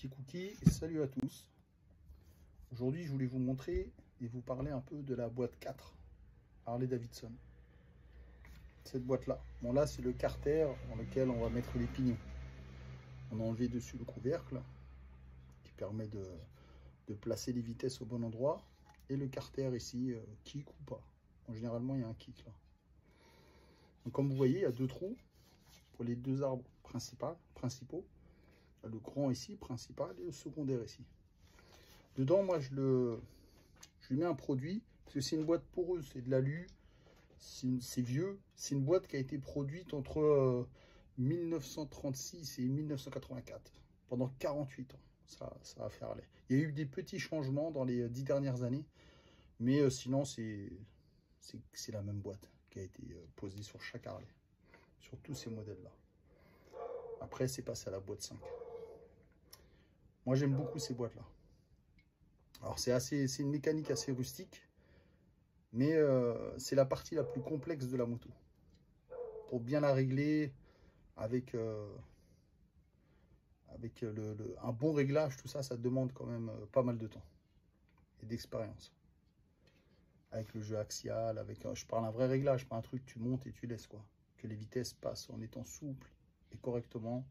petit cookie et salut à tous. Aujourd'hui je voulais vous montrer et vous parler un peu de la boîte 4 Harley Davidson. Cette boîte là, bon là c'est le carter dans lequel on va mettre les pignons. On a enlevé dessus le couvercle qui permet de placer les vitesses au bon endroit et le carter ici kick ou pas. Bon, généralement il y a un kick là. Donc, comme vous voyez, il y a deux trous pour les deux arbres principaux. Le grand ici, principal, et le secondaire ici. Dedans, moi, je lui mets un produit, parce que c'est une boîte poreuse, c'est de l'alu, c'est vieux. C'est une boîte qui a été produite entre 1936 et 1984, pendant 48 ans. Ça a fait Harley. Il y a eu des petits changements dans les 10 dernières années, mais sinon, c'est la même boîte qui a été posée sur chaque Harley, sur tous ces modèles-là. Après, c'est passé à la boîte 5. Moi, j'aime beaucoup ces boîtes-là. Alors, c'est une mécanique assez rustique, mais c'est la partie la plus complexe de la moto. Pour bien la régler, avec un bon réglage, tout ça, ça demande quand même pas mal de temps et d'expérience. Avec le jeu axial, je parle un vrai réglage, pas un truc tu montes et tu laisses, quoi. Que les vitesses passent en étant souples et correctement,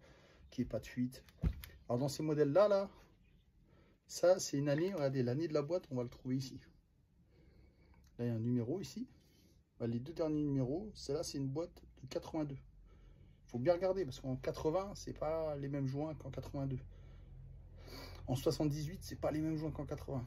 qu'il n'y ait pas de fuite. Alors, dans ces modèles-là, ça, c'est une année, regardez, l'année de la boîte, on va le trouver ici. Là, il y a un numéro ici. Les deux derniers numéros, celle-là, c'est une boîte de 82. Il faut bien regarder, parce qu'en 80, c'est pas les mêmes joints qu'en 82. En 78, c'est pas les mêmes joints qu'en 80.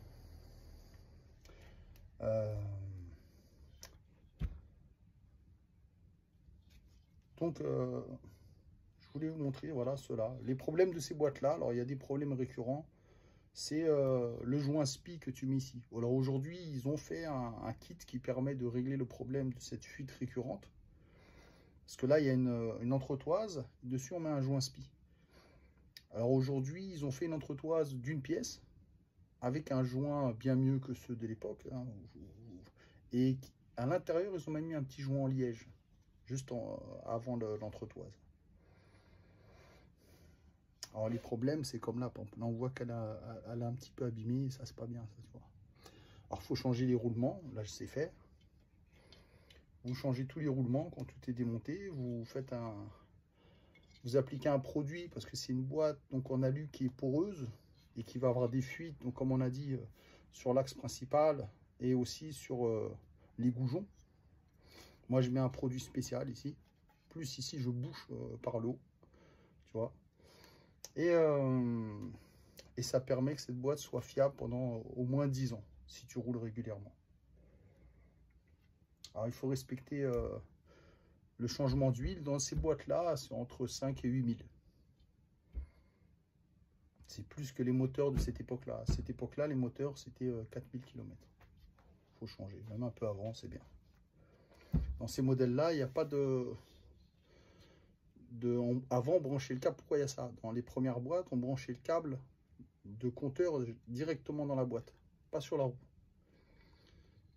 Donc, je voulais vous montrer, voilà, ceux-là. Les problèmes de ces boîtes-là, alors il y a des problèmes récurrents. C'est le joint SPI que tu mets ici. Alors aujourd'hui, ils ont fait un kit qui permet de régler le problème de cette fuite récurrente. Parce que là, il y a une entretoise. Dessus, on met un joint SPI. Alors aujourd'hui, ils ont fait une entretoise d'une pièce avec un joint bien mieux que ceux de l'époque. Hein, et à l'intérieur, ils ont même mis un petit joint en liège, juste avant l'entretoise. Alors les problèmes, c'est comme là, on voit qu'elle a un petit peu abîmé, ça c'est pas bien, ça, tu vois. Alors il faut changer les roulements, là je sais faire. Vous changez tous les roulements quand tout est démonté, vous appliquez un produit parce que c'est une boîte donc en alu qui est poreuse et qui va avoir des fuites, donc comme on a dit, sur l'axe principal et aussi sur les goujons. Moi je mets un produit spécial ici, plus ici je bouche par le haut, tu vois. Et ça permet que cette boîte soit fiable pendant au moins 10 ans, si tu roules régulièrement. Alors, il faut respecter le changement d'huile. Dans ces boîtes-là, c'est entre 5 et 8 000. C'est plus que les moteurs de cette époque-là. À cette époque-là, les moteurs, c'était 4000 km. Il faut changer. Même un peu avant, c'est bien. Dans ces modèles-là, il n'y a pas avant, on branchait le câble. Pourquoi il y a ça? Dans les premières boîtes, on branchait le câble de compteur directement dans la boîte, pas sur la roue.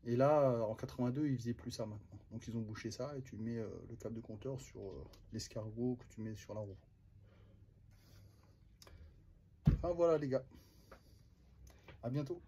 Et là, en 82, ils faisaient plus ça maintenant. Donc ils ont bouché ça et tu mets le câble de compteur sur l'escargot que tu mets sur la roue. Enfin voilà les gars. À bientôt.